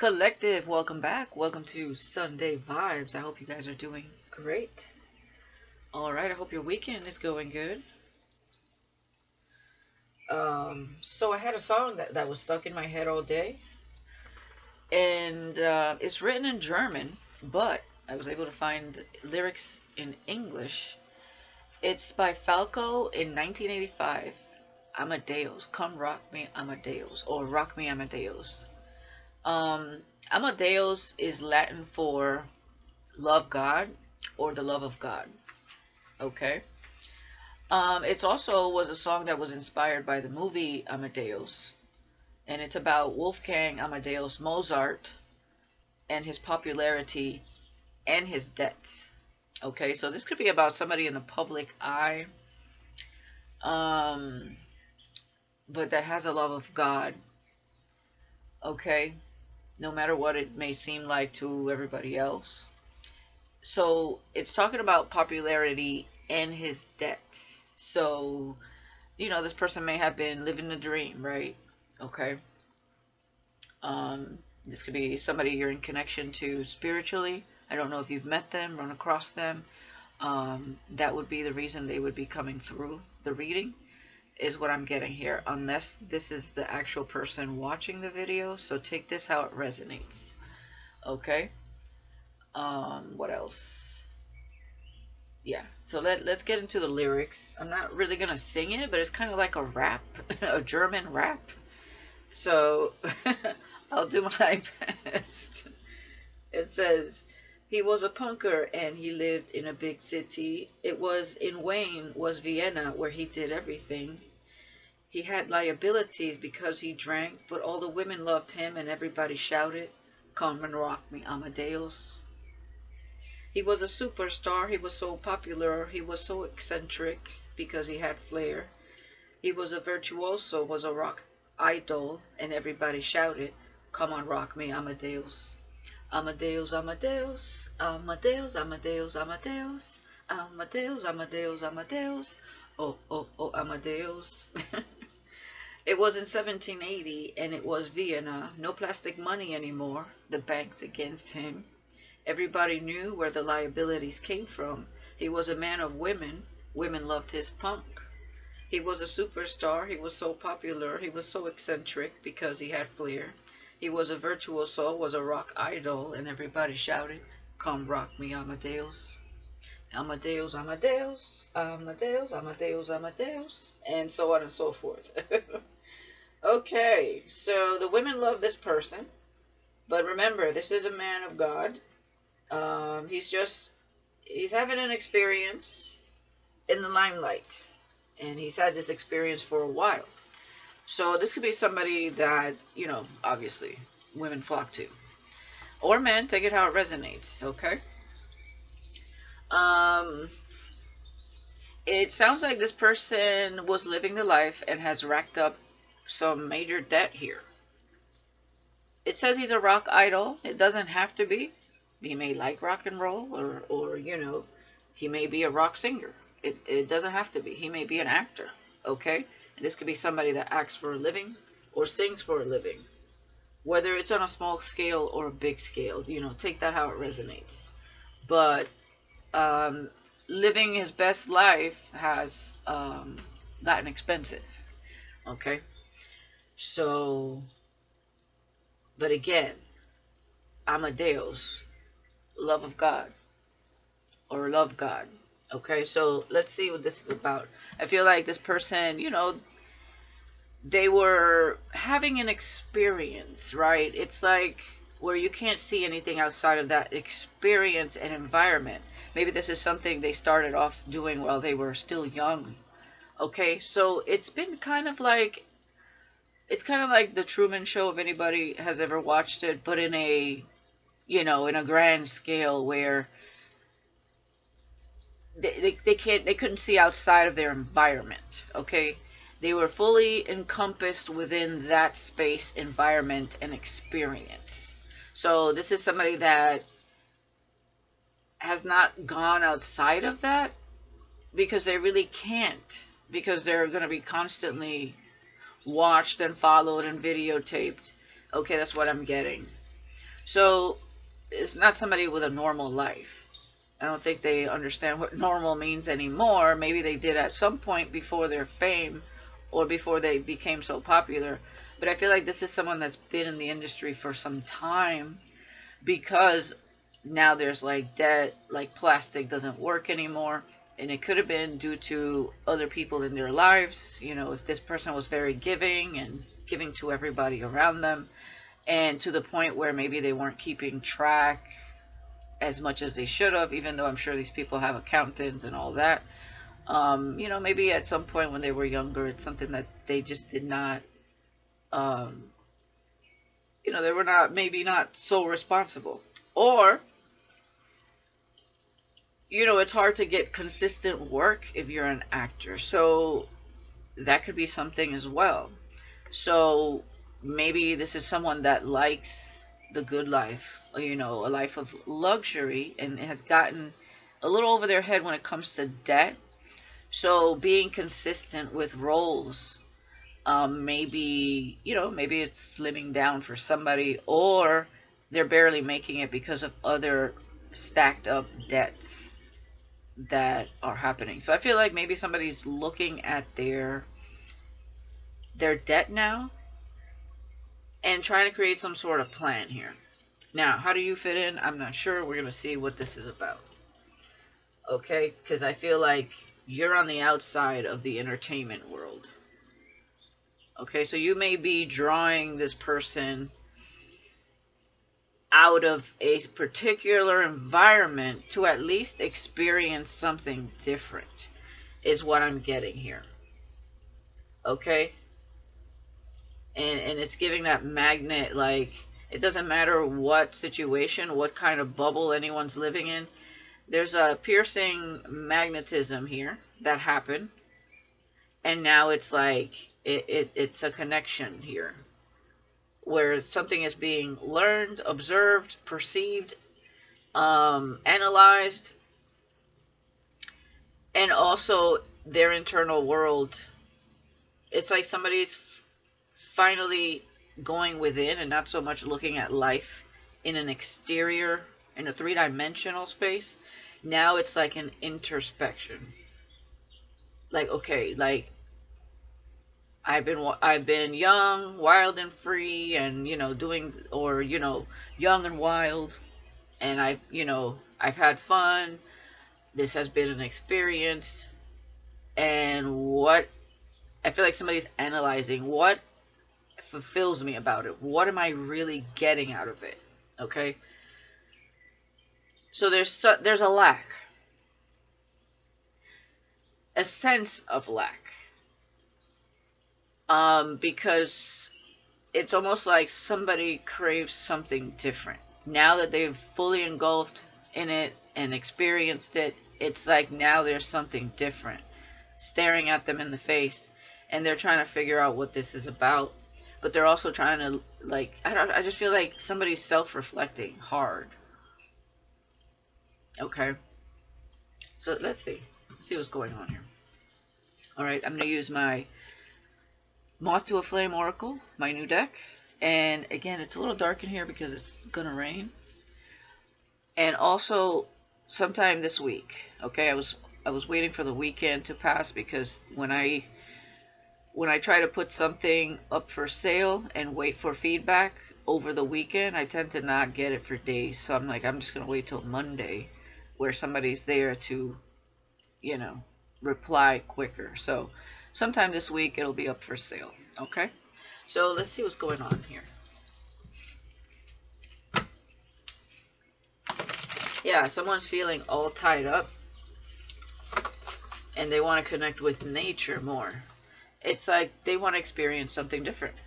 Collective, welcome back. Welcome to Sunday Vibes. I hope you guys are doing great. Alright, I hope your weekend is going good. So I had a song that was stuck in my head all day. And it's written in German, but I was able to find lyrics in English. It's by Falco in 1985. Amadeus. Come rock me, Amadeus. Or rock me, Amadeus. Amadeus is Latin for love God or the love of God. Okay. It's also was a song that was inspired by the movie Amadeus, and it's about Wolfgang Amadeus Mozart and his popularity and his debts. Okay, so this could be about somebody in the public eye, but that has a love of God. Okay, no matter what it may seem like to everybody else. So it's talking about popularity and his debts. So, this person may have been living the dream, right? Okay. This could be somebody you're in connection to spiritually. I don't know if you've met them, run across them. That would be the reason they would be coming through the reading, is what I'm getting here, unless this is the actual person watching the video. So take this how it resonates. Okay. What else? Yeah, so let's get into the lyrics. I'm not really gonna sing it, but it's kind of like a rap, a German rap. So I'll do my best. It says, he was a punker and he lived in a big city. It was in Wayne, was Vienna, where he did everything. He had liabilities because he drank, but all the women loved him and everybody shouted, come and rock me, Amadeus. He was a superstar, he was so popular, he was so eccentric because he had flair. He was a virtuoso, was a rock idol, and everybody shouted, come on, rock me, Amadeus. Amadeus, Amadeus, Amadeus, Amadeus, Amadeus, Amadeus, Amadeus, Amadeus, oh, oh, oh, Amadeus. It was in 1780, and it was Vienna, no plastic money anymore, the banks against him. Everybody knew where the liabilities came from. He was a man of women. Women loved his punk. He was a superstar. He was so popular. He was so eccentric because he had flair. He was a virtuoso, was a rock idol, and everybody shouted, come rock me, Amadeus. Amadeus, Amadeus, Amadeus, Amadeus, Amadeus, and so on and so forth. Okay, so the women love this person. But remember, this is a man of God. He's having an experience in the limelight, and he's had this experience for a while. So this could be somebody that, obviously women flock to, or men, take it how it resonates. Okay. It sounds like this person was living the life and has racked up some major debt here. It says he's a rock idol. It doesn't have to be. He may like rock and roll, or he may be a rock singer. It doesn't have to be. He may be an actor, okay? And this could be somebody that acts for a living or sings for a living. Whether it's on a small scale or a big scale, take that how it resonates. But living his best life has gotten expensive, okay? So, but again, Amadeus, love of God, or love God. Okay, so let's see what this is about. I feel like this person, they were having an experience, right? It's like where you can't see anything outside of that experience and environment. Maybe this is something they started off doing while they were still young. Okay, so it's kind of like the Truman Show, if anybody has ever watched it, but in a in a grand scale where they couldn't see outside of their environment. Okay, they were fully encompassed within that space, environment, and experience. So this is somebody that has not gone outside of that because they really can't, because they're going to be constantly watched and followed and videotaped. Okay, that's what I'm getting. So it's not somebody with a normal life. I don't think they understand what normal means anymore. Maybe they did at some point before their fame or before they became so popular. But I feel like this is someone that's been in the industry for some time, because now there's like debt, like plastic doesn't work anymore. And it could have been due to other people in their lives. You know, if this person was very giving and giving to everybody around them, and to the point where maybe they weren't keeping track as much as they should have, even though I'm sure these people have accountants and all that. You know, maybe at some point when they were younger, it's something that they just did not, um, you know, they were not, maybe not so responsible. Or, you know, it's hard to get consistent work if you're an actor. So that could be something as well. So maybe this is someone that likes the good life, you know, a life of luxury, and has gotten a little over their head when it comes to debt. So being consistent with roles, maybe, you know, maybe it's slimming down for somebody, or they're barely making it because of other stacked up debts that are happening. So I feel like maybe somebody's looking at their debt now and trying to create some sort of plan here. Now, how do you fit in? I'm not sure. We're going to see what this is about. Okay? Because I feel like you're on the outside of the entertainment world. Okay? So you may be drawing this person out of a particular environment to at least experience something different, is what I'm getting here. Okay? And it's giving that magnet, like, it doesn't matter what situation, what kind of bubble anyone's living in. There's a piercing magnetism here that happened, and now it's like it's a connection here where something is being learned, observed, perceived, analyzed, and also their internal world. It's like somebody's finally going within and not so much looking at life in an exterior, in a three-dimensional space. Now it's like an introspection. Like, okay, like I've been young, wild and free, and you know, doing, or you know, young and wild, and I've had fun. This has been an experience, and what I feel like somebody's analyzing what fulfills me about it. What am I really getting out of it? Okay? So there's a lack. A sense of lack. Because it's almost like somebody craves something different. Now that they've fully engulfed in it and experienced it, it's like now there's something different staring at them in the face, and they're trying to figure out what this is about. But they're also trying to, like, I just feel like somebody's self-reflecting hard. Okay? So let's see. Let's see what's going on here. Alright, I'm going to use my Moth to a Flame Oracle, my new deck. And again, it's a little dark in here because it's going to rain. And also, sometime this week. Okay, I was waiting for the weekend to pass, because when I try to put something up for sale and wait for feedback over the weekend, I tend to not get it for days. So I'm like, I'm just going to wait till Monday, where somebody's there to, you know, reply quicker. So sometime this week it'll be up for sale. Okay? So let's see what's going on here. Yeah, someone's feeling all tied up, and they want to connect with nature more. It's like they want to experience something different.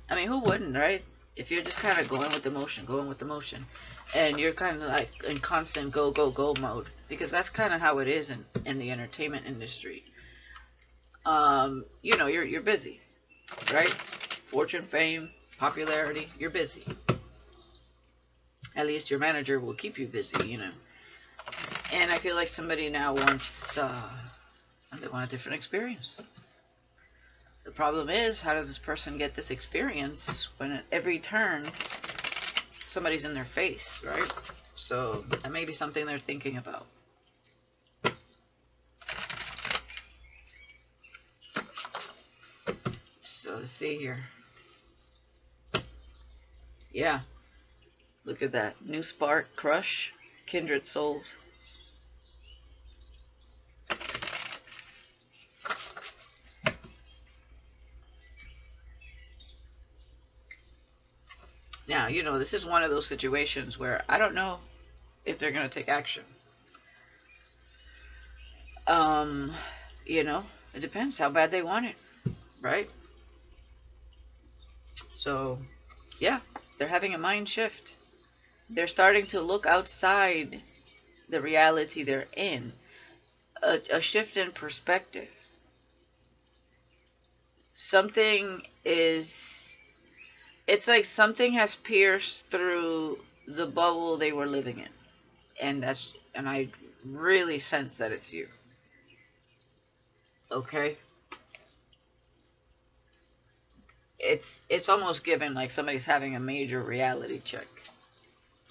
I mean, who wouldn't, right? If you're just kind of going with the motion, and you're kind of like in constant go, go, go mode, because that's kind of how it is in the entertainment industry. You know, you're busy, right? Fortune, fame, popularity, you're busy. At least your manager will keep you busy, you know. And I feel like somebody now wants, they want a different experience. The problem is, how does this person get this experience when at every turn somebody's in their face, right? So that may be something they're thinking about. So let's see here. Yeah, look at that. New spark, crush, kindred souls. Now, you know, this is one of those situations where I don't know if they're going to take action. You know, it depends how bad they want it, right? So, yeah, they're having a mind shift. They're starting to look outside the reality they're in. A shift in perspective. Something is, it's like something has pierced through the bubble they were living in. And I really sense that it's you. Okay? It's almost given like somebody's having a major reality check.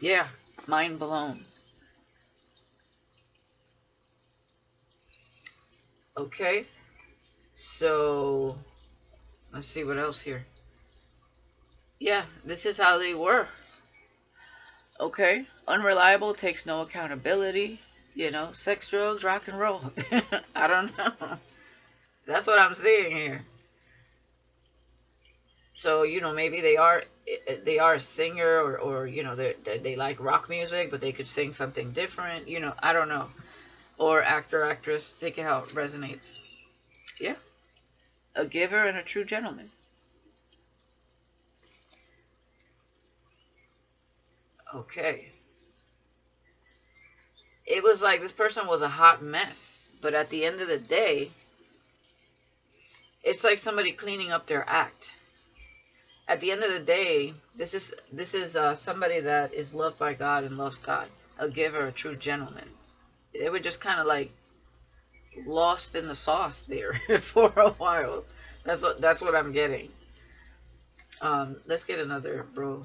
Yeah, mind blown. Okay? So, let's see what else here. Yeah, this is how they were. Okay? Unreliable, takes no accountability. You know, sex, drugs, rock and roll. I don't know. That's what I'm seeing here. So, you know, maybe they are a singer, or you know, they like rock music, but they could sing something different. You know, I don't know. Or actor, actress, take it how it resonates. Yeah. A giver and a true gentleman. Okay. It was like this person was a hot mess, but at the end of the day, it's like somebody cleaning up their act. At the end of the day, this is somebody that is loved by God and loves God, a giver, a true gentleman. They were just kind of like lost in the sauce there for a while. That's what I'm getting. Let's get another, bro.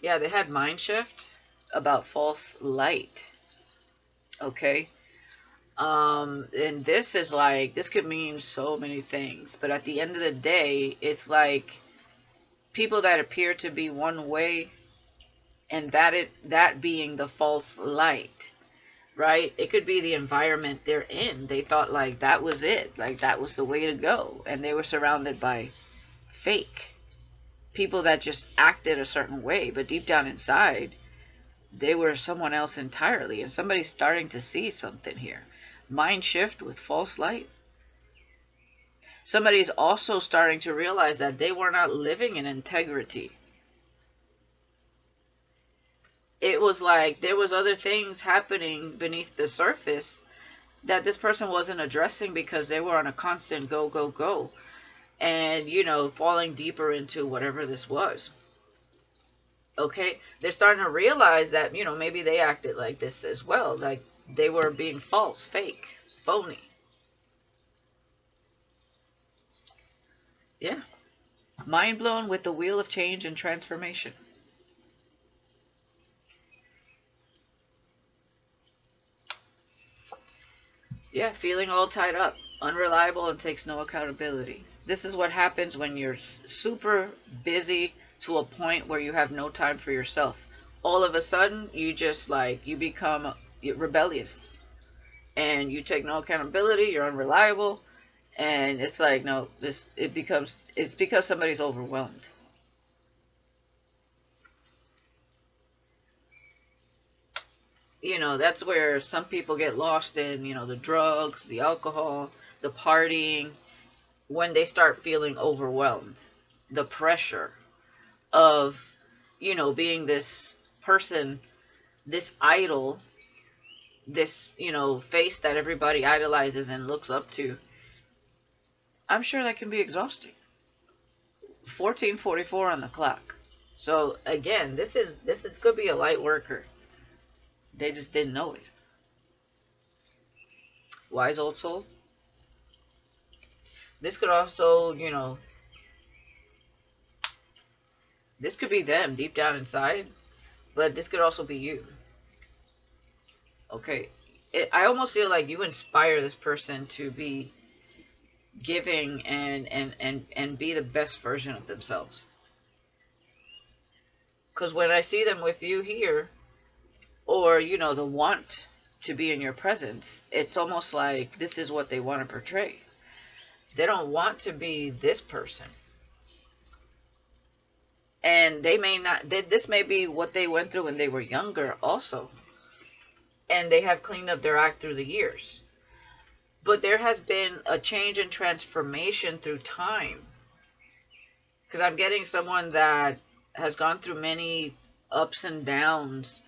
Yeah, they had mind shift about false light. Okay. And this is like, this could mean so many things, but at the end of the day, it's like people that appear to be one way, and that being the false light, right? It could be the environment they're in. They thought like that was it, like that was the way to go, and they were surrounded by fake people that just acted a certain way, but deep down inside, they were someone else entirely. And somebody's starting to see something here. Mind shift with false light. Somebody's also starting to realize that they were not living in integrity. It was like there was other things happening beneath the surface that this person wasn't addressing because they were on a constant go, go, go. And, you know, falling deeper into whatever this was. Okay? They're starting to realize that, you know, maybe they acted like this as well. Like they were being false, fake, phony. Yeah. Mind blown with the wheel of change and transformation. Yeah, feeling all tied up, unreliable, and takes no accountability. This is what happens when you're super busy to a point where you have no time for yourself. All of a sudden, you just like, you become rebellious and you take no accountability, you're unreliable, and it's like, no, it's because somebody's overwhelmed. You know, that's where some people get lost in, you know, the drugs, the alcohol, the partying, when they start feeling overwhelmed. The pressure of, you know, being this person, this idol, this, you know, face that everybody idolizes and looks up to. I'm sure that can be exhausting. 14:44 on the clock. So again, this could be a light worker. They just didn't know it. Wise old soul. This could also, you know, This could be them deep down inside, but this could also be you. Okay. I almost feel like you inspire this person to be giving and be the best version of themselves. Because when I see them with you here, or, you know, the want to be in your presence, it's almost like this is what they want to portray. They don't want to be this person. And they may not, this may be what they went through when they were younger also. And they have cleaned up their act through the years. But there has been a change and transformation through time. Because I'm getting someone that has gone through many ups and downs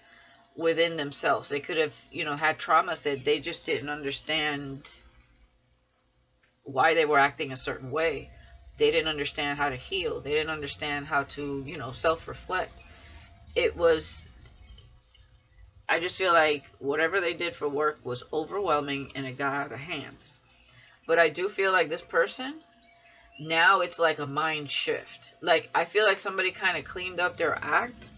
within themselves. They could have, you know, had traumas that they just didn't understand why they were acting a certain way. They didn't understand how to heal. They didn't understand how to, you know, self-reflect. It was, I just feel like whatever they did for work was overwhelming and it got out of hand. But I do feel like this person, now it's like a mind shift. Like, I feel like somebody kind of cleaned up their act,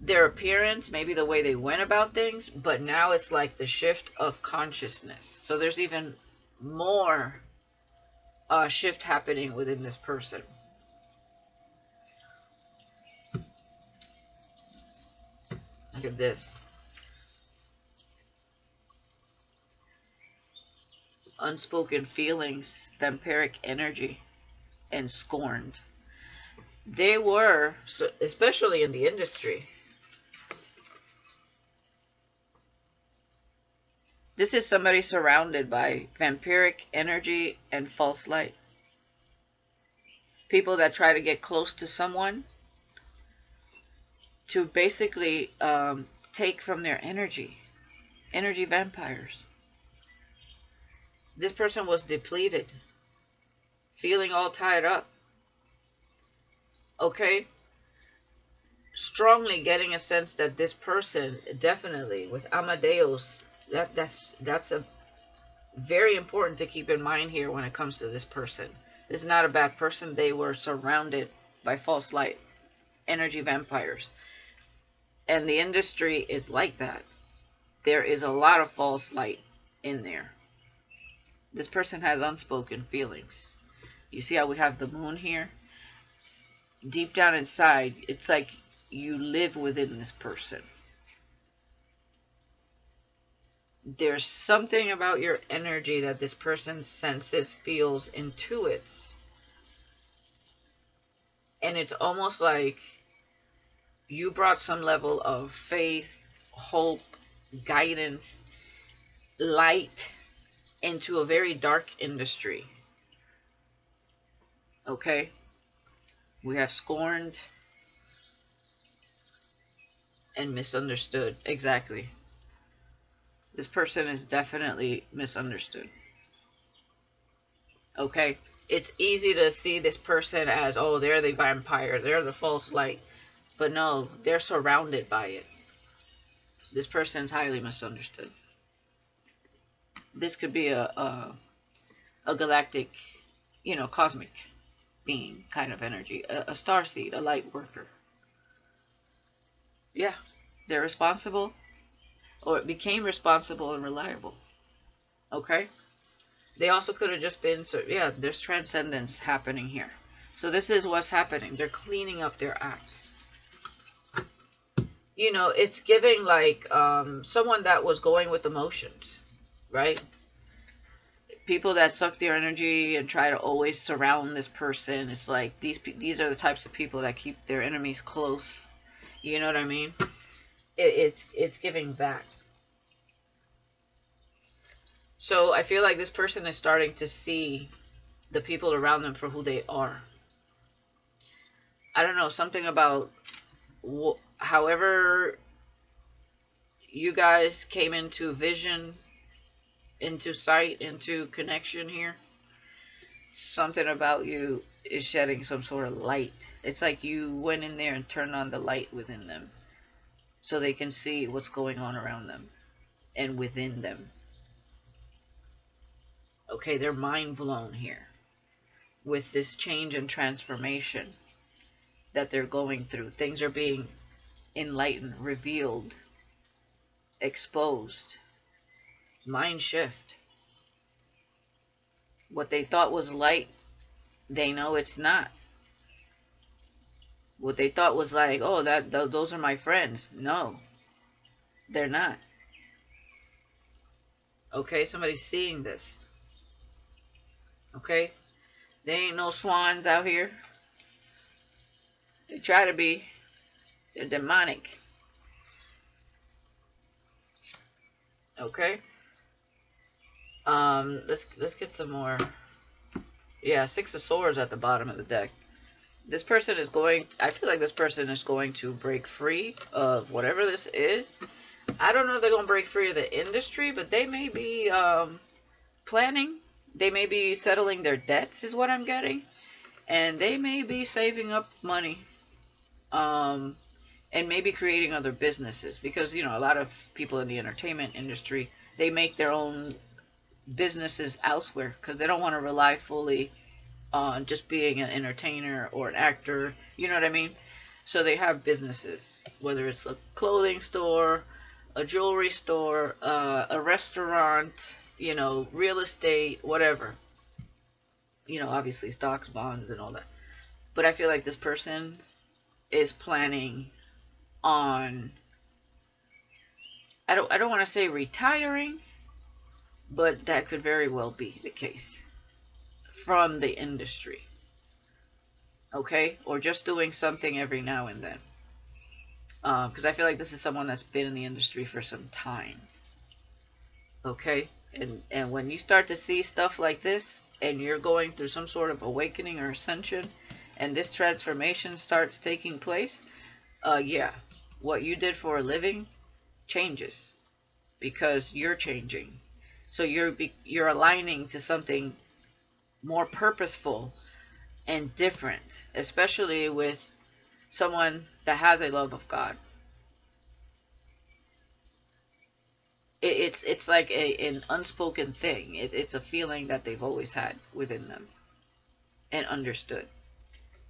their appearance, maybe the way they went about things, but now it's like the shift of consciousness. So there's even more shift happening within this person. Look at this. Unspoken feelings, vampiric energy, and scorned. They were, especially in the industry. This is somebody surrounded by vampiric energy and false light. People that try to get close to someone to basically take from their energy. Energy vampires. This person was depleted, feeling all tied up. Okay? Strongly getting a sense that this person, definitely, with Amadeus, that's a very important to keep in mind here when it comes to this person. This is not a bad person. They were surrounded by false light, energy vampires. And the industry is like that. There is a lot of false light in there. This person has unspoken feelings. You see how we have the moon here? Deep down inside, it's like you live within this person. There's something about your energy that this person senses, feels, intuits. And it's almost like you brought some level of faith, hope, guidance, light into a very dark industry. Okay? We have scorned and misunderstood. Exactly. This person is definitely misunderstood. Okay? It's easy to see this person as, oh, they're the vampire, they're the false light. But no, they're surrounded by it. This person's highly misunderstood. This could be a galactic, you know, cosmic being kind of energy. A starseed, a light worker. Yeah, they're responsible, or it became responsible and reliable. Okay? They also could have just been, so yeah, there's transcendence happening here. So this is what's happening. They're cleaning up their act. You know, it's giving like someone that was going with emotions, right? People that suck their energy and try to always surround this person. It's like these are the types of people that keep their enemies close. You know what I mean? It's giving that. So I feel like this person is starting to see the people around them for who they are. I don't know, something about however you guys came into vision, into sight, into connection here. Something about you is shedding some sort of light. It's like you went in there and turned on the light within them so they can see what's going on around them and within them. Okay, they're mind blown here with this change and transformation. that they're going through. Things are being enlightened, revealed, exposed. Mind shift. What they thought was light, they know it's not. What they thought was like, oh, those are my friends. No, they're not. Okay, somebody's seeing this. Okay, they ain't no swans out here. They try to be. They're demonic. Okay. Let's get some more. Yeah, Six of Swords at the bottom of the deck. This person is going. I feel like this person is going to break free of whatever this is. I don't know if they're going to break free of the industry, but they may be planning. They may be settling their debts, is what I'm getting, and they may be saving up money, and maybe creating other businesses, because a lot of people in the entertainment industry, they make their own businesses elsewhere because they don't want to rely fully on just being an entertainer or an actor. You know what I mean? So they have businesses, whether it's a clothing store, a jewelry store, a restaurant, real estate, whatever. Obviously stocks, bonds, and all that. But I feel like this person is planning on, I don't want to say retiring, but that could very well be the case from the industry. Okay? Or just doing something every now and then. Because I feel like this is someone that's been in the industry for some time. Okay? And when you start to see stuff like this, and you're going through some sort of awakening or ascension, and this transformation starts taking place, yeah, what you did for a living changes because you're changing. So you're aligning to something more purposeful and different, especially with someone that has a love of God. It's like an unspoken thing. It's a feeling that they've always had within them and understood.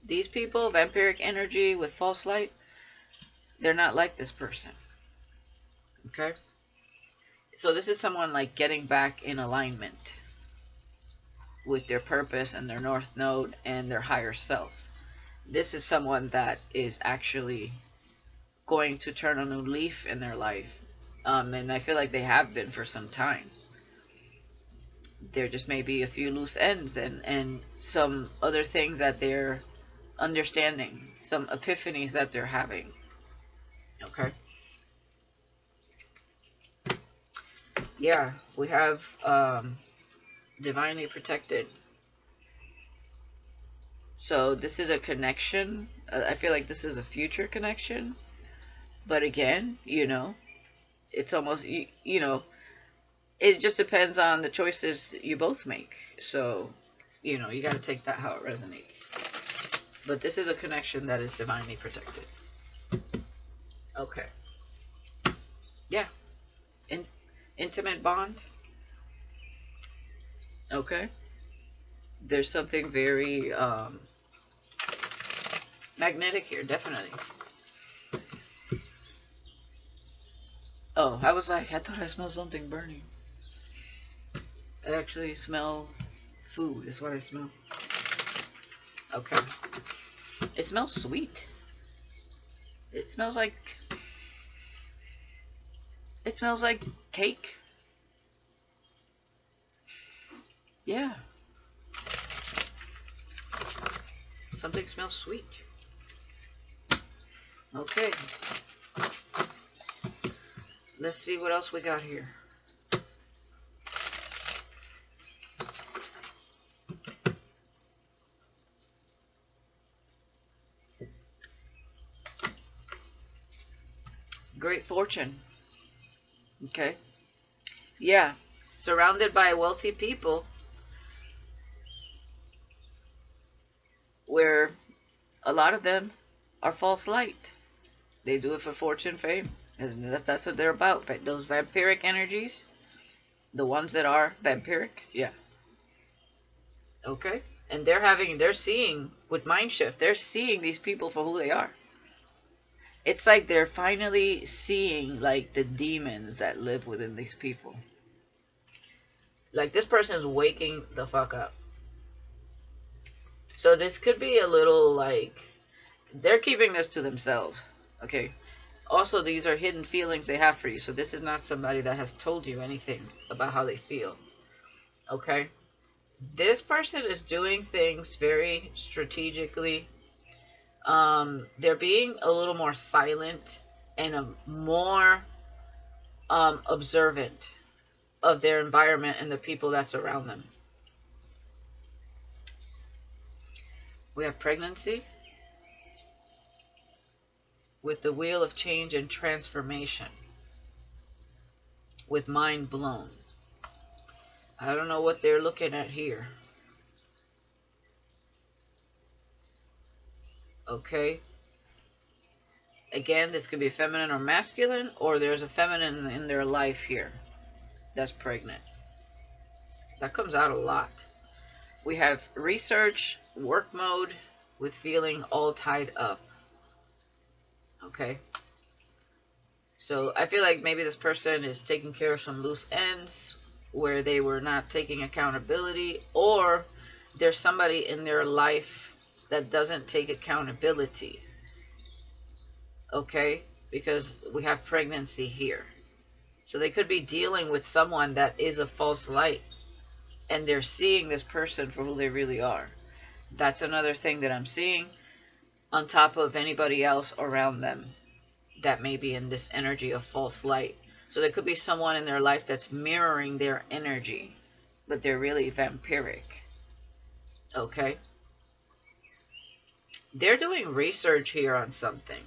These people, vampiric energy with false light, they're not like this person. Okay? So this is someone like getting back in alignment with their purpose and their north node and their higher self. This is someone that is actually going to turn a new leaf in their life. And I feel like they have been for some time. There just may be a few loose ends and some other things that they're understanding, some epiphanies that they're having. Okay? Yeah, we have divinely protected. So this is a connection. I feel like this is a future connection. But again, it's almost, it just depends on the choices you both make. So, you got to take that how it resonates. But this is a connection that is divinely protected. Okay. Yeah. Intimate bond. Okay. There's something very magnetic here, definitely. Oh, I was like, I thought I smelled something burning. I actually smell food, is what I smell. Okay. It smells sweet. It smells like cake. Yeah. Something smells sweet. Okay. Let's see what else we got here. Great fortune. Okay. Yeah. Surrounded by wealthy people, where a lot of them are false light. They do it for fortune, fame, and that's what they're about. Those vampiric energies, the ones that are vampiric, yeah. Okay. And they're seeing, with mind shift, they're seeing these people for who they are. It's like they're finally seeing like the demons that live within these people. Like this person's waking the fuck up. So this could be a little like they're keeping this to themselves. Okay. Also, these are hidden feelings they have for you. So this is not somebody that has told you anything about how they feel. Okay. This person is doing things very strategically. They're being a little more silent and a more observant of their environment and the people that surround them. We have pregnancy with the wheel of change and transformation with mind blown. I don't know what they're looking at here. Okay. Again, this could be feminine or masculine, or there's a feminine in their life here that's pregnant. That comes out a lot. We have research, work mode, with feeling all tied up. Okay. So I feel like maybe this person is taking care of some loose ends where they were not taking accountability, or there's somebody in their life that doesn't take accountability. Okay? Because we have pregnancy here. So they could be dealing with someone that is a false light, and they're seeing this person for who they really are. That's another thing that I'm seeing, on top of anybody else around them that may be in this energy of false light. So there could be someone in their life that's mirroring their energy, but they're really vampiric. Okay? They're doing research here on something,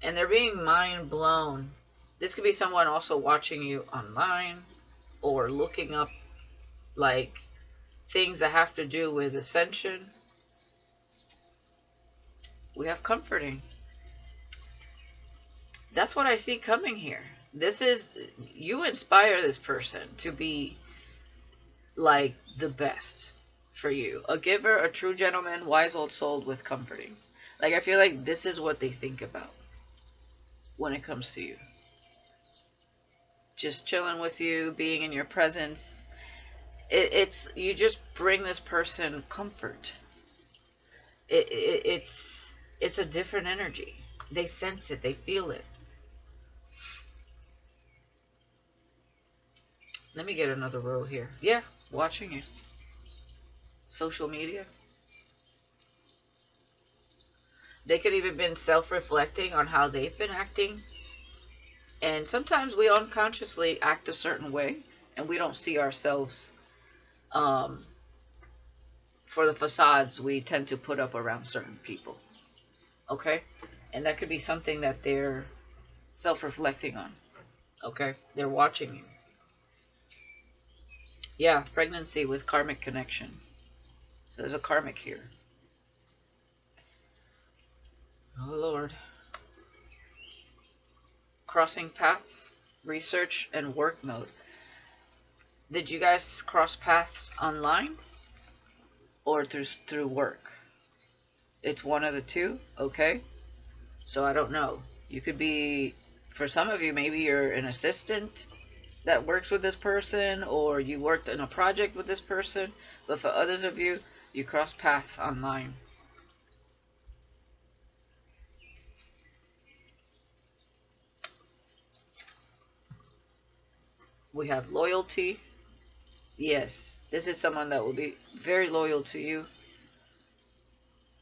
and they're being mind blown. This could be someone also watching you online or looking up like things that have to do with ascension. We have comforting. That's what I see coming here. This is, you inspire this person to be like the best for you. A giver, a true gentleman, wise old soul with comforting. Like I feel like this is what they think about when it comes to you. Just chilling with you, being in your presence. It's you just bring this person comfort. It's a different energy. They sense it. They feel it. Let me get another row here. Yeah, watching you. Social media. They could even been self-reflecting on how they've been acting. And sometimes we unconsciously act a certain way, and we don't see ourselves for the facades we tend to put up around certain people. Okay? And that could be something that they're self-reflecting on. Okay? They're watching you. Yeah, pregnancy with karmic connection. So there's a karmic here. Oh, Lord. Crossing paths, research, and work mode. Did you guys cross paths online or through work? It's one of the two, okay? So I don't know. You could be, for some of you, maybe you're an assistant that works with this person, or you worked in a project with this person, but for others of you, you cross paths online. We have loyalty. Yes, this is someone that will be very loyal to you.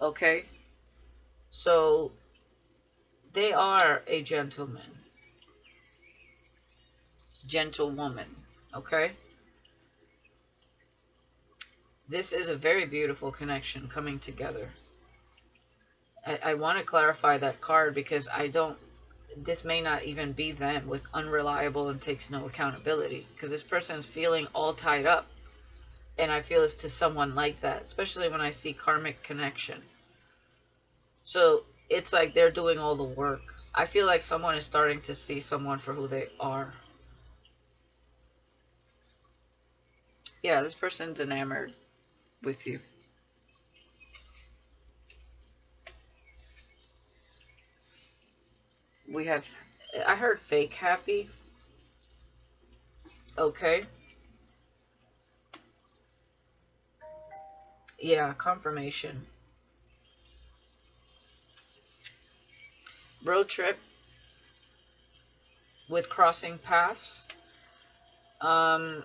Okay? So, they are a gentleman. Gentlewoman. Okay? This is a very beautiful connection coming together. I want to clarify that card because this may not even be them with unreliable and takes no accountability, because this person is feeling all tied up, and I feel it's to someone like that, especially when I see karmic connection. So it's like they're doing all the work. I feel like someone is starting to see someone for who they are. Yeah, this person's enamored. with you. We have, I heard fake happy. Okay. Yeah, confirmation. Road trip with crossing paths. Um,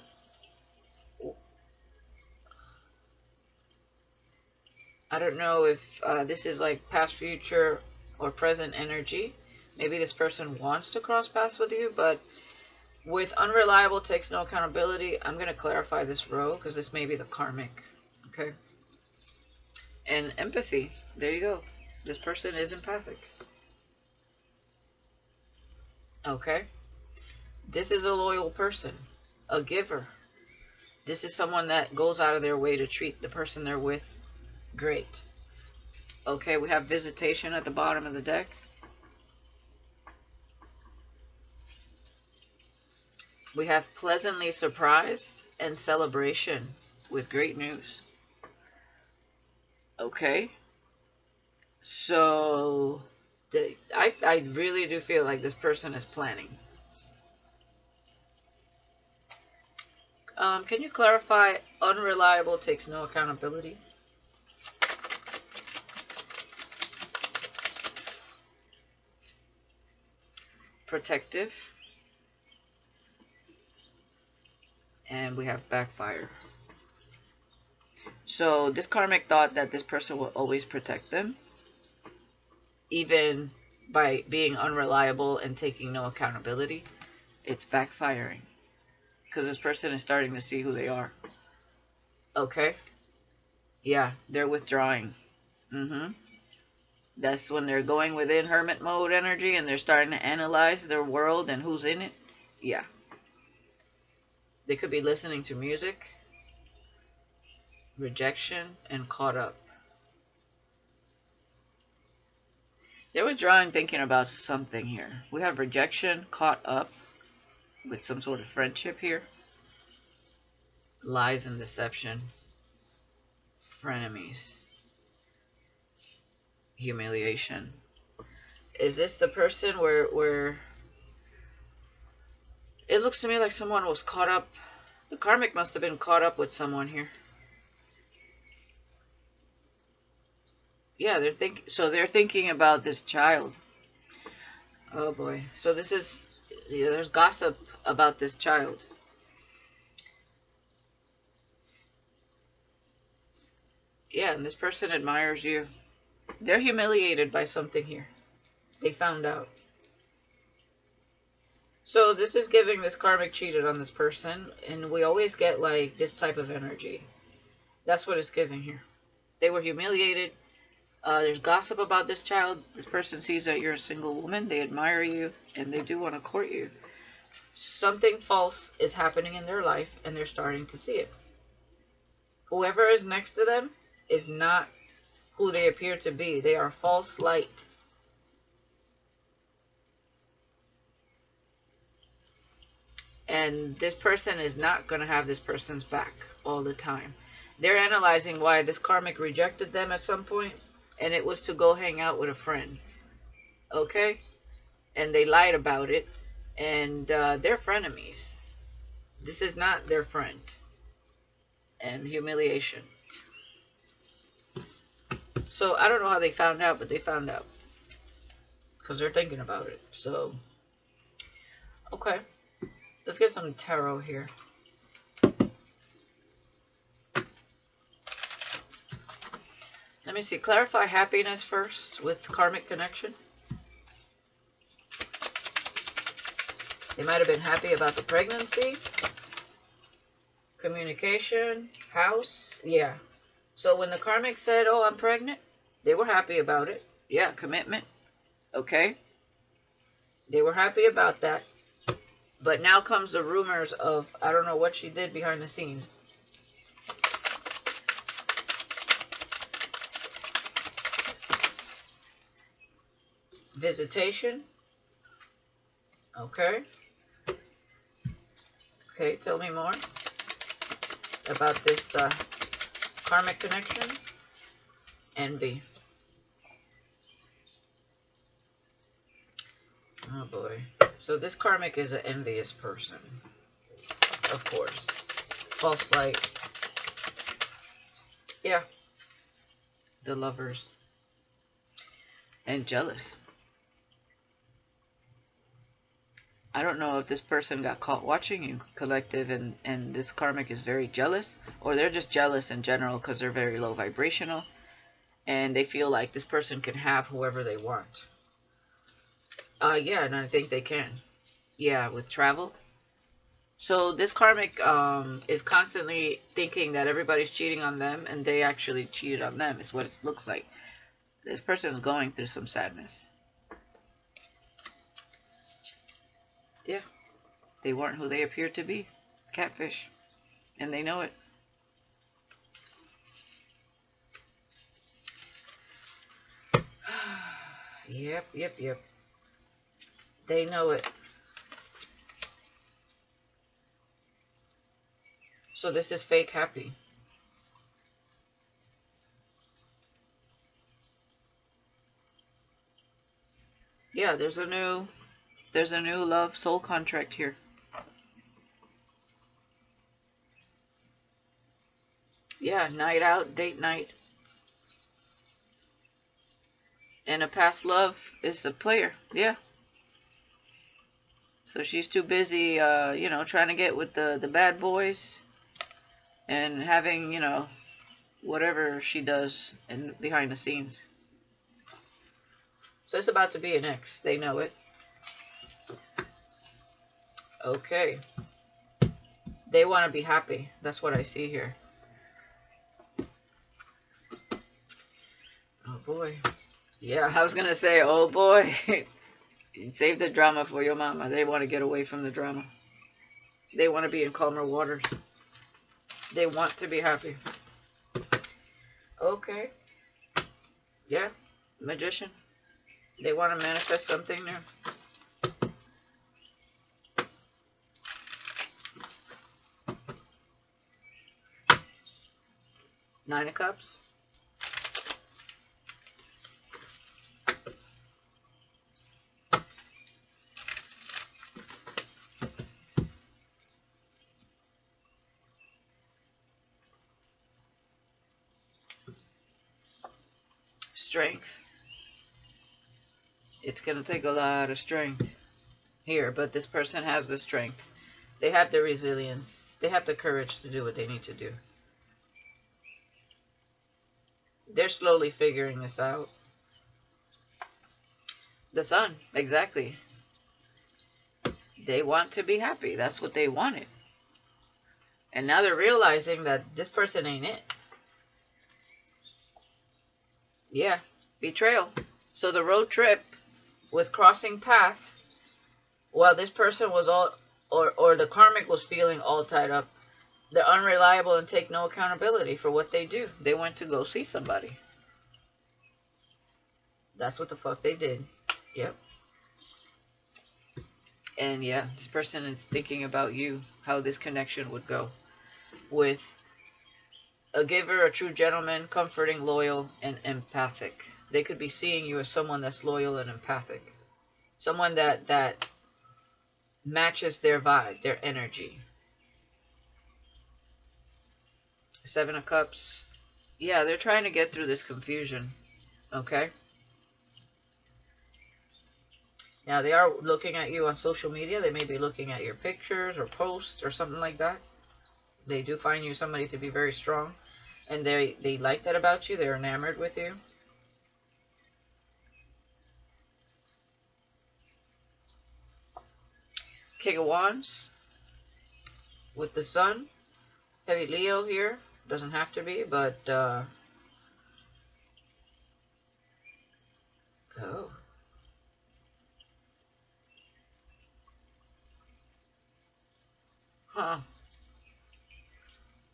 I don't know if this is like past, future, or present energy. Maybe this person wants to cross paths with you, but with unreliable, takes no accountability, I'm going to clarify this row because this may be the karmic. Okay. And empathy. There you go. This person is empathic. Okay. This is a loyal person, a giver. This is someone that goes out of their way to treat the person they're with great. Okay, we have visitation at the bottom of the deck. We have pleasantly surprised and celebration with great news. Okay. So, I really do feel like this person is planning. Can you clarify unreliable, takes no accountability? Protective. And we have backfire. So this karmic thought that this person will always protect them, even by being unreliable and taking no accountability. It's backfiring because this person is starting to see who they are. Okay. Yeah, they're withdrawing. That's when they're going within hermit mode energy and they're starting to analyze their world and who's in it. Yeah. They could be listening to music, rejection, and caught up. They're withdrawing, thinking about something here. We have rejection, caught up with some sort of friendship here. Lies and deception. Frenemies. Humiliation. Is this the person where it looks to me like someone was caught up? The karmic must have been caught up with someone here. Yeah, they're thinking about this child. Oh boy. So this is, yeah, there's gossip about this child. Yeah, and this person admires you. They're humiliated by something here. They found out. So this is giving this karmic cheated on this person, and we always get like this type of energy. That's what it's giving here. They were humiliated. There's gossip about this child. This person sees that you're a single woman. They admire you, and they do want to court you. Something false is happening in their life, and they're starting to see it. Whoever is next to them is not who they appear to be. They are false light. And this person is not going to have this person's back all the time. They're analyzing why this karmic rejected them at some point, and it was to go hang out with a friend. Okay? And they lied about it, and they're frenemies. This is not their friend. And humiliation. So I don't know how they found out, but they found out. Because they're thinking about it. So, okay. Let's get some tarot here. Let me see. Clarify happiness first with karmic connection. They might have been happy about the pregnancy. Communication. House. Yeah. So when the karmic said, oh, I'm pregnant, they were happy about it. Yeah, commitment. Okay. They were happy about that. But now comes the rumors of, I don't know what she did behind the scenes. Visitation. Okay. Okay, tell me more about this Karmic connection. Envy. Oh boy. So this karmic is an envious person. Of course. False light. Yeah. The Lovers. And jealous. I don't know if this person got caught watching you, collective, and this karmic is very jealous, or they're just jealous in general because they're very low vibrational, and they feel like this person can have whoever they want. Yeah, and I think they can. Yeah, with travel. So this karmic is constantly thinking that everybody's cheating on them, and they actually cheated on them, is what it looks like. This person is going through some sadness. Yeah. They weren't who they appeared to be. Catfish. And they know it. Yep. They know it. So this is fake happy. Yeah, there's a new love soul contract here. Yeah, night out, date night. And a past love is a player. Yeah. So she's too busy, trying to get with the bad boys and having, whatever she does behind the scenes. So it's about to be an ex. They know it. Okay. They want to be happy. That's what I see here. Oh boy. Yeah, I was going to say, oh boy. Save the drama for your mama. They want to get away from the drama. They want to be in calmer waters. They want to be happy. Okay. Yeah. Magician. They want to manifest something new. 9 of Cups. Strength. It's going to take a lot of strength here, but this person has the strength. They have the resilience. They have the courage to do what they need to do. They're slowly figuring this out. The Sun, exactly. They want to be happy. That's what they wanted. And now they're realizing that this person ain't it. Yeah, betrayal. So the road trip with crossing paths, while this person was all, or the karmic was feeling all tied up, they're unreliable and take no accountability for what they do. They went to go see somebody. That's what the fuck they did. Yep. And yeah, this person is thinking about you, how this connection would go. With a giver, a true gentleman, comforting, loyal, and empathic. They could be seeing you as someone that's loyal and empathic. Someone that matches their vibe, their energy. 7 of Cups. Yeah, they're trying to get through this confusion. Okay? Now, they are looking at you on social media. They may be looking at your pictures or posts or something like that. They do find you somebody to be very strong. And they like that about you. They're enamored with you. King of Wands. With the Sun. Heavy Leo here. Doesn't have to be, but... oh. Huh.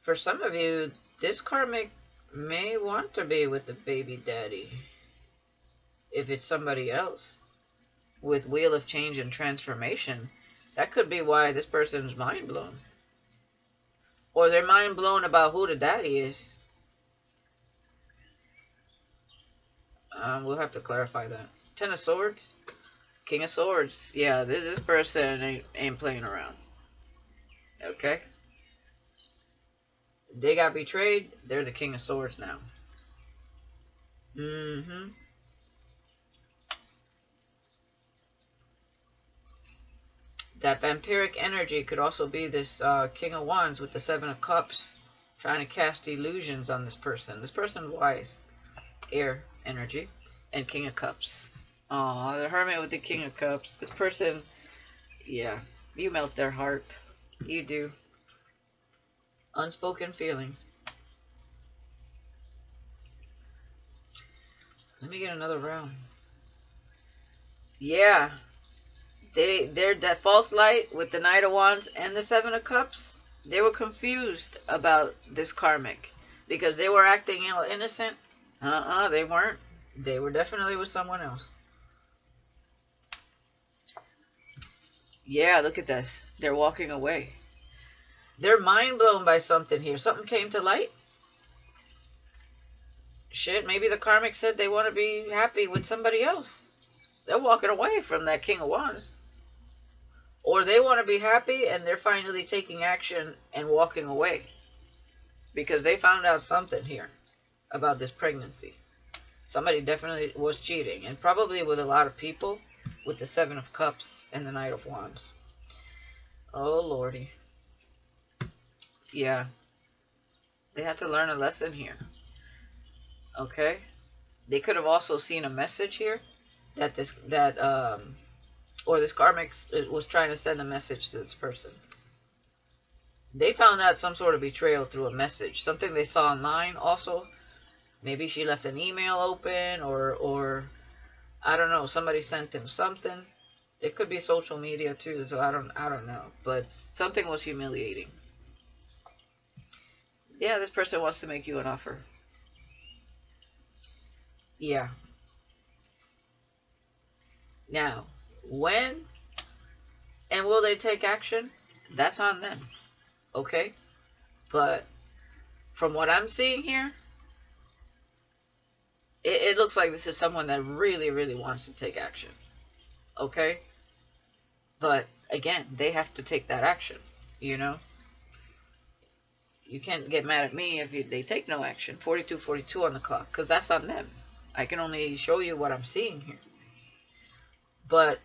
For some of you, this karmic may want to be with the baby daddy. If it's somebody else. With Wheel of Change and Transformation, that could be why this person's mind blown. Or they're mind blown about who the daddy is. We'll have to clarify that. Ten of Swords, King of Swords. Yeah, this person ain't playing around. Okay. They got betrayed. They're the King of Swords now. Mm-hmm. That vampiric energy could also be this King of Wands with the Seven of Cups, trying to cast illusions on this person. This person wise, air energy, and King of Cups. Aw, the Hermit with the King of Cups. This person, yeah, you melt their heart. You do. Unspoken feelings. Let me get another round. Yeah. They're that false light with the Knight of Wands and the Seven of Cups. They were confused about this karmic because they were acting innocent. They weren't. They were definitely with someone else. Yeah, look at this. They're walking away. They're mind blown by something here. Something came to light. Shit, maybe the karmic said they want to be happy with somebody else. They're walking away from that King of Wands. Or they want to be happy and they're finally taking action and walking away. Because they found out something here about this pregnancy. Somebody definitely was cheating. And probably with a lot of people with the Seven of Cups and the Knight of Wands. Oh, Lordy. Yeah. They had to learn a lesson here. Okay? They could have also seen a message here that this karmic was trying to send a message to this person. They found out some sort of betrayal through a message, something they saw online. Also, maybe she left an email open, or I don't know, somebody sent him something. It could be social media too, so I don't know, but something was humiliating. Yeah, this person wants to make you an offer. Yeah. Now, when and will they take action? That's on them. Okay? But from what I'm seeing here, it looks like this is someone that really, really wants to take action. Okay? But again, they have to take that action. You know? You can't get mad at me if they take no action. 42:42 on the clock, because that's on them. I can only show you what I'm seeing here. But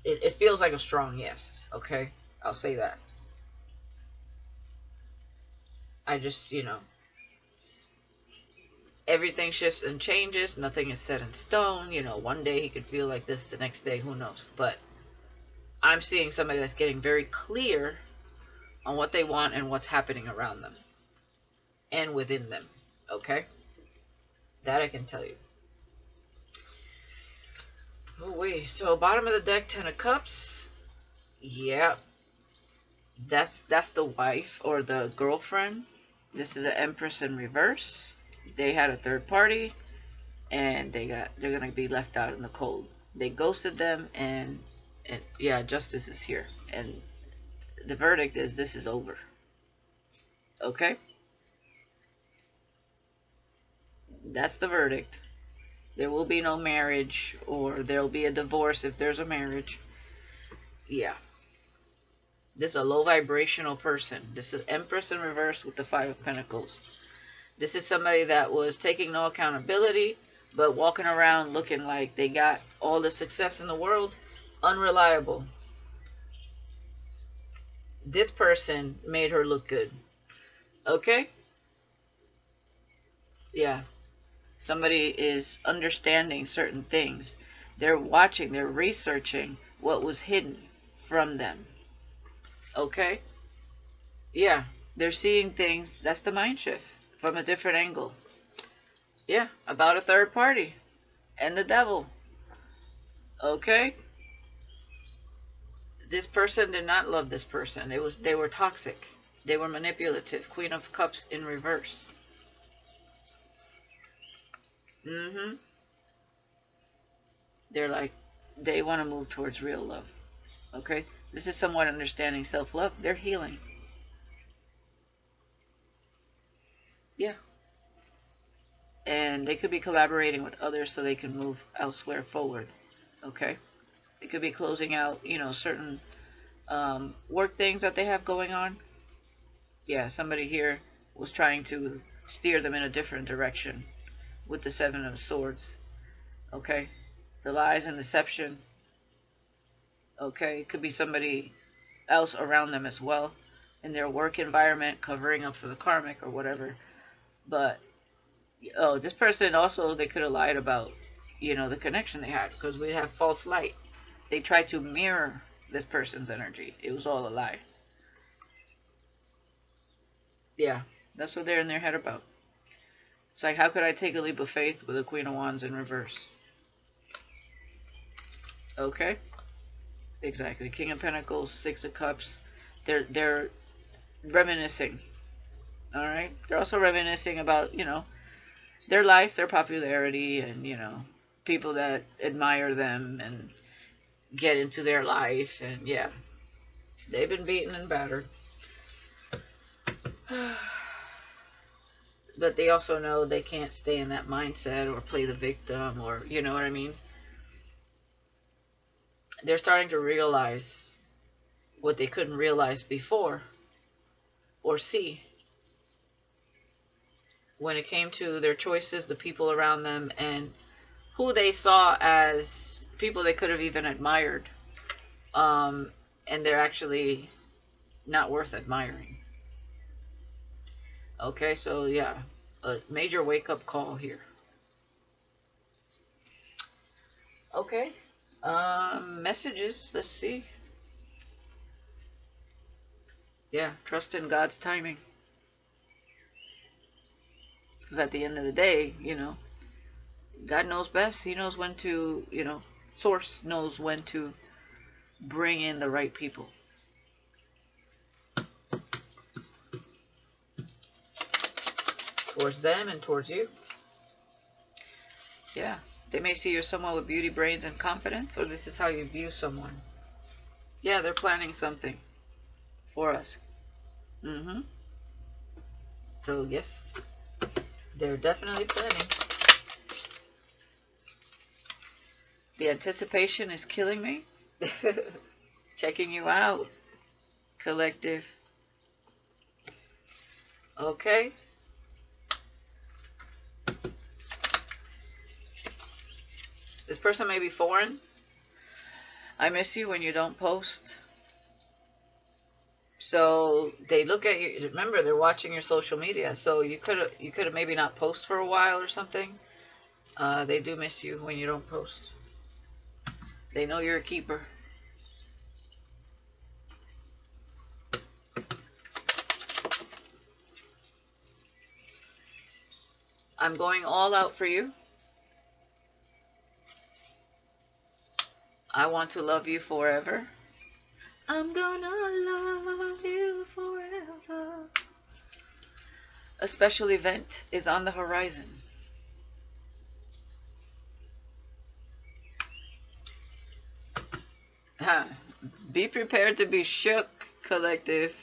it feels like a strong yes. Okay? I'll say that. I just, everything shifts and changes. Nothing is set in stone. One day he could feel like this, the next day, who knows. But I'm seeing somebody that's getting very clear on what they want and what's happening around them and within them. Okay? That I can tell you. Oh, wait. So, bottom of the deck, Ten of Cups. Yeah. That's the wife or the girlfriend. This is an Empress in reverse. They had a third party, and they're gonna be left out in the cold. They ghosted them, and yeah, justice is here, and the verdict is this is over. Okay, that's the verdict. There will be no marriage, or there'll be a divorce if there's a marriage. Yeah, this is a low vibrational person. This is Empress in reverse with the Five of Pentacles. This is somebody that was taking no accountability, but walking around looking like they got all the success in the world. Unreliable. This person made her look good. Okay? Yeah. Somebody is understanding certain things. They're watching, they're researching what was hidden from them. Okay? Yeah. They're seeing things. That's the mind shift. From a different angle. Yeah, about a third party and the devil. Okay? This person did not love this person. They were toxic. They were manipulative. Queen of Cups in reverse. They're like, they want to move towards real love. Okay? This is someone understanding self-love. They're healing. Yeah. and they could be collaborating with others so they can move elsewhere forward. Okay, it could be closing out, certain work things that they have going on. Yeah, somebody here was trying to steer them in a different direction with the Seven of Swords. Okay, the lies and deception. Okay, it could be somebody else around them as well in their work environment, covering up for the karmic or whatever. But this person also, they could have lied about, the connection they had, because we have false light. They tried to mirror this person's energy. It was all a lie. Yeah, that's what they're in their head about. It's like, how could I take a leap of faith with a Queen of Wands in reverse? Okay, exactly. King of Pentacles, Six of Cups. They're reminiscing. All right. They're also reminiscing about, their life, their popularity, and people that admire them and get into their life, and yeah, they've been beaten and battered. But they also know they can't stay in that mindset or play the victim, or you know what I mean. They're starting to realize what they couldn't realize before or see when it came to their choices, the people around them, and who they saw as people they could have even admired. And they're actually not worth admiring. Okay, so yeah, a major wake-up call here. Okay, messages, let's see. Yeah, trust in God's timing. Because at the end of the day, God knows best. He knows when to, Source knows when to bring in the right people. Towards them and towards you. Yeah. They may see you're someone with beauty, brains, and confidence, or this is how you view someone. Yeah, they're planning something for us. So, yes, they're definitely planning. The anticipation is killing me. Checking you out, collective. Okay. This person may be foreign. I miss you when you don't post. So they look at you. Remember, they're watching your social media. So you could have maybe not post for a while or something. They do miss you when you don't post. They know you're a keeper. I'm going all out for you. I want to love you forever. I'm gonna love you forever. A special event is on the horizon. Be prepared to be shook, collective.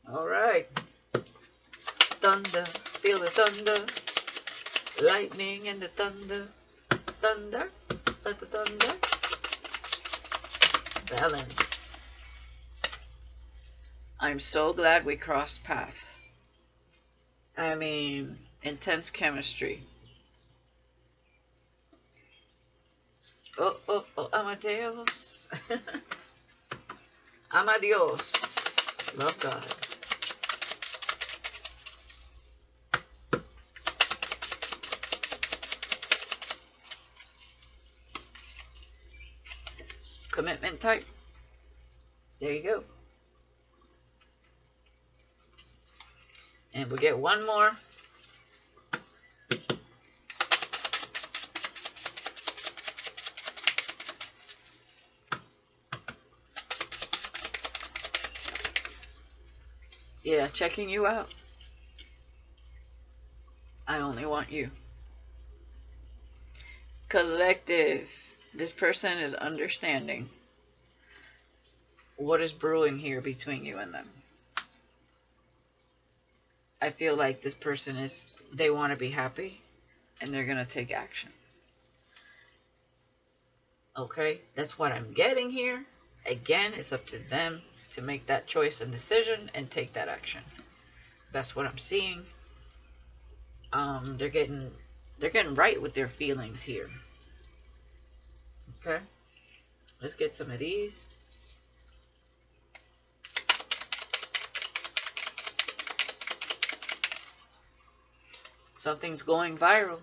Alright. Thunder. Feel the thunder. Lightning and the thunder. Thunder. Thunder. Balance. I'm so glad we crossed paths. I mean, intense chemistry. Oh, Amadeus. Amadeus. Love God. Commitment type. There you go. And we'll get one more. Yeah, checking you out. I only want you. Collective. This person is understanding what is brewing here between you and them. I feel like this person is They want to be happy, and they're going to take action. Okay, that's what I'm getting here. Again, it's up to them to make that choice and decision and take that action. That's what I'm seeing. They're getting right with their feelings here. Okay, let's get some of these. Something's going viral.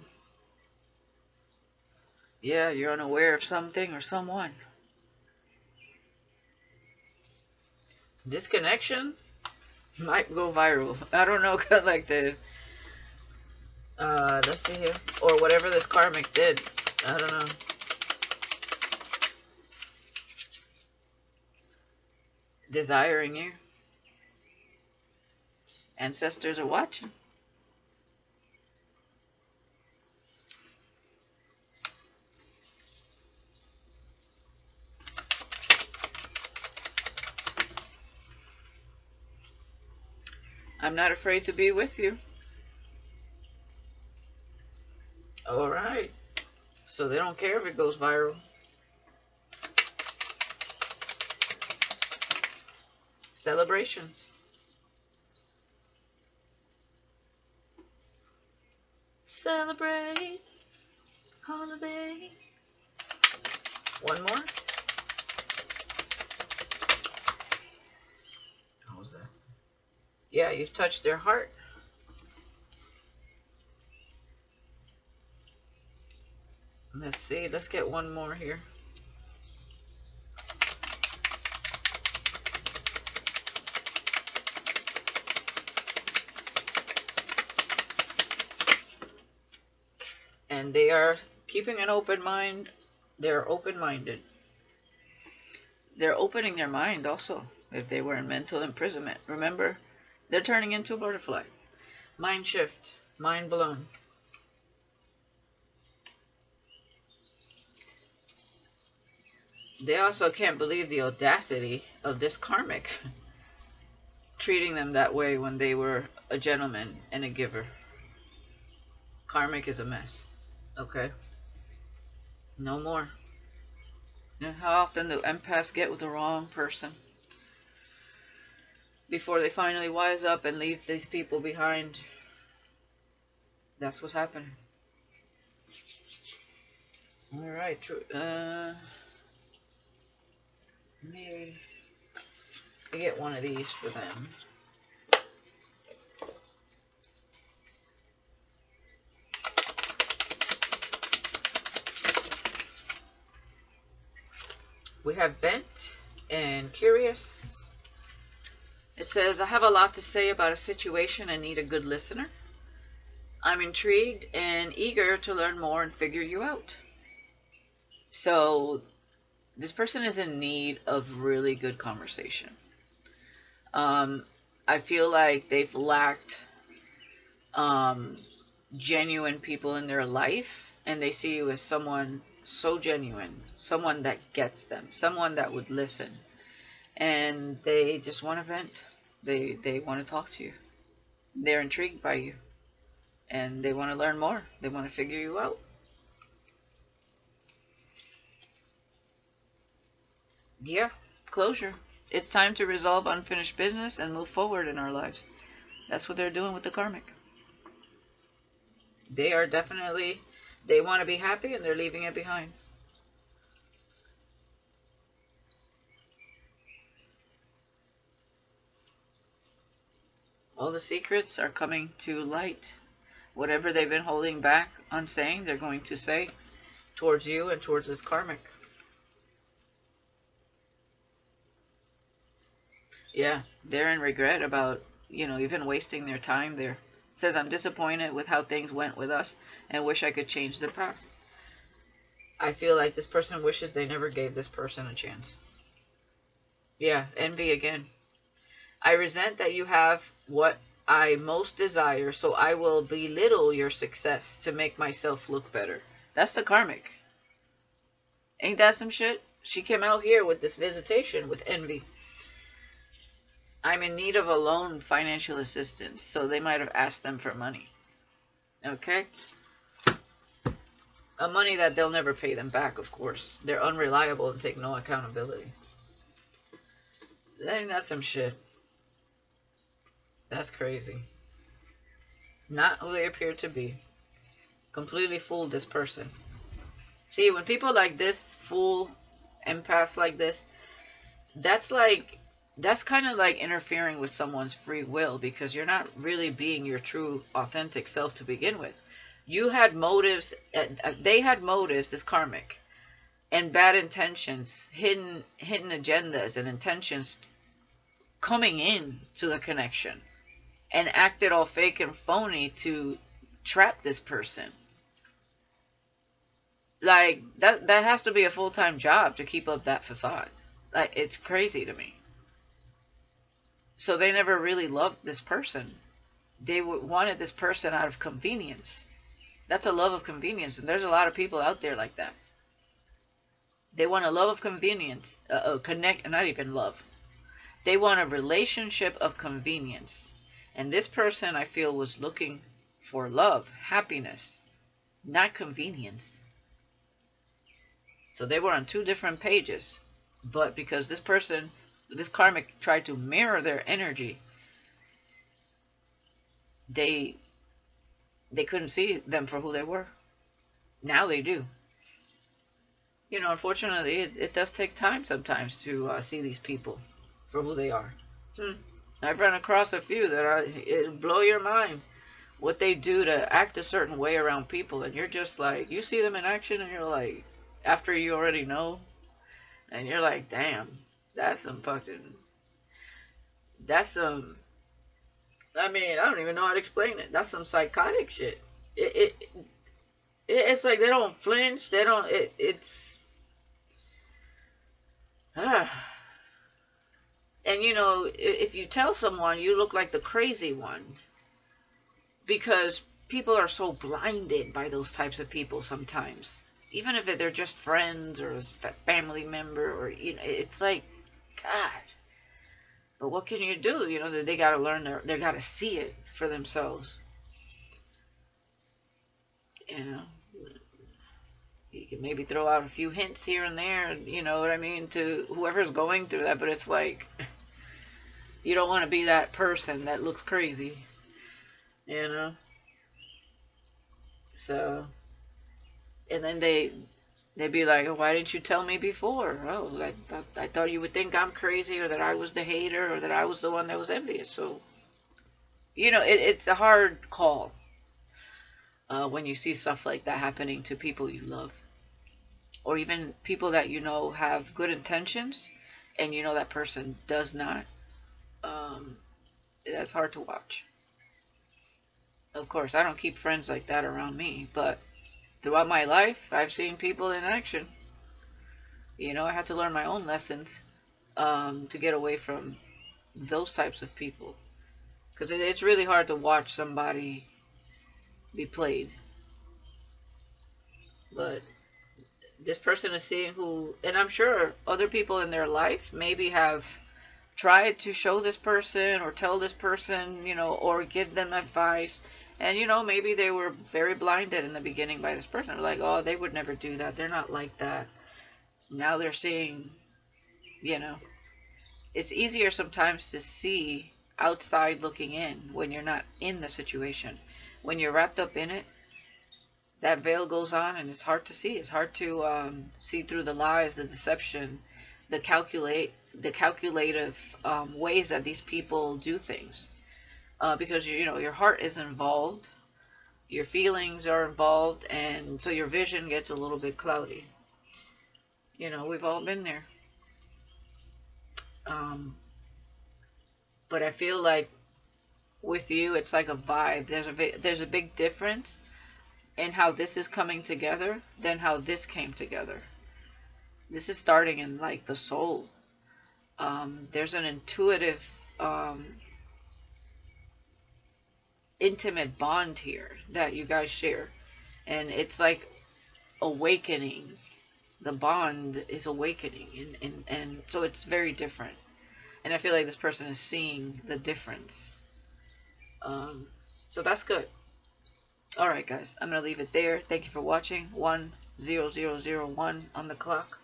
Yeah, you're unaware of something or someone. This connection might go viral. I don't know, like the let's see here, or whatever this karmic did. I don't know. Desiring you. Ancestors are watching. I'm not afraid to be with you. Alright. So they don't care if it goes viral. Celebrations. Celebrate. Holiday. One more. How was that? Yeah, you've touched their heart. Let's see. Let's get one more here. And they are keeping an open mind. They're open-minded. They're opening their mind also. If they were in mental imprisonment, remember, they're turning into a butterfly. Mind shift. Mind blown. They also can't believe the audacity of this karmic treating them that way when they were a gentleman and a giver. Karmic is a mess. Okay? No more. You know how often do empaths get with the wrong person before they finally wise up and leave these people behind? That's what's happening. Alright, let me get one of these for them. We have bent and curious. It says, I have a lot to say about a situation and need a good listener. I'm intrigued and eager to learn more and figure you out. So this person is in need of really good conversation. I feel like they've lacked genuine people in their life, and they see you as someone so genuine, someone that gets them, someone that would listen, and they just want to vent. They want to talk to you. They're intrigued by you, and they want to learn more. They want to figure you out. Yeah, closure. It's time to resolve unfinished business and move forward in our lives. That's what they're doing with the karmic. They are definitely, they want to be happy and they're leaving it behind. All the secrets are coming to light. Whatever they've been holding back on saying, they're going to say towards you and towards this karmic. Yeah, they're in regret about, even wasting their time there. It says, I'm disappointed with how things went with us and wish I could change the past. I feel like this person wishes they never gave this person a chance. Yeah, envy again. I resent that you have what I most desire, so I will belittle your success to make myself look better. That's the karmic. Ain't that some shit? She came out here with this visitation with envy. I'm in need of a loan, financial assistance, so they might have asked them for money. Okay? A money that they'll never pay them back, of course. They're unreliable and take no accountability. Ain't that some shit? That's crazy. Not who they appear to be. Completely fooled this person. See, when people like this fool empaths like this, that's like that's kind of like interfering with someone's free will, because you're not really being your true authentic self to begin with. You had motives, they had motives, this karmic, and bad intentions, hidden agendas and intentions coming in to the connection, and acted all fake and phony to trap this person. Like that has to be a full-time job to keep up that facade. Like, it's crazy to me. So they never really loved this person. They wanted this person out of convenience. That's a love of convenience, and there's a lot of people out there like that. They want a love of convenience, connect, not even love. They want a relationship of convenience. And this person, I feel, was looking for love, happiness, not convenience. So they were on two different pages. But because this person, this karmic, tried to mirror their energy, they couldn't see them for who they were. Now they do. You know, unfortunately, it does take time sometimes to see these people for who they are. I've run across a few that it'll blow your mind what they do to act a certain way around people, and you're just like, you see them in action, and you're like, after you already know, and you're like, damn, that's some fucking, that's some, I mean, I don't even know how to explain it. That's some psychotic shit. It's like they don't flinch. They don't. It's. And you know, if you tell someone you look like the crazy one, because people are so blinded by those types of people sometimes. Even if they're just friends or a family member, or you know, it's like, God. But what can you do? You know, they gotta learn. They gotta see it for themselves. You know, you can maybe throw out a few hints here and there. You know what I mean, to whoever's going through that. But it's like, you don't want to be that person that looks crazy. You know. So, and then they'd be like, oh, why didn't you tell me before? Oh, I thought you would think I'm crazy, or that I was the hater, or that I was the one that was envious. So, you know, it's a hard call when you see stuff like that happening to people you love, or even people that you know have good intentions, and you know that person does not. That's hard to watch. Of course, I don't keep friends like that around me, but throughout my life, I've seen people in action. You know, I had to learn my own lessons to get away from those types of people. Because it's really hard to watch somebody be played. But this person is seeing who, and I'm sure other people in their life maybe have tried to show this person or tell this person, you know, or give them advice. And, you know, maybe they were very blinded in the beginning by this person. They're like, oh, they would never do that. They're not like that. Now they're seeing, you know, it's easier sometimes to see outside looking in when you're not in the situation. When you're wrapped up in it, that veil goes on and it's hard to see. It's hard to see through the lies, the deception, the calculative ways that these people do things. Because, you know, your heart is involved, your feelings are involved, and so your vision gets a little bit cloudy. You know, we've all been there. But I feel like with you, it's like a vibe. There's a big difference in how this is coming together than how this came together. This is starting in like the soul. There's an intuitive, intimate bond here that you guys share, and it's like awakening. The bond is awakening, and so it's very different. And I feel like this person is seeing the difference. So that's good. Alright, guys, I'm going to leave it there. Thank you for watching. 10001 on the clock.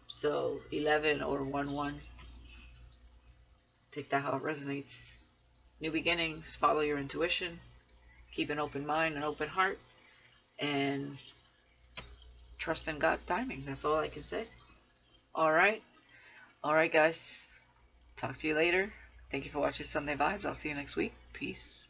So 11 or 1-1. Take that how it resonates. New beginnings. Follow your intuition. Keep an open mind, an open heart. And trust in God's timing. That's all I can say. Alright. Alright, guys. Talk to you later. Thank you for watching Sunday Vibes. I'll see you next week. Peace.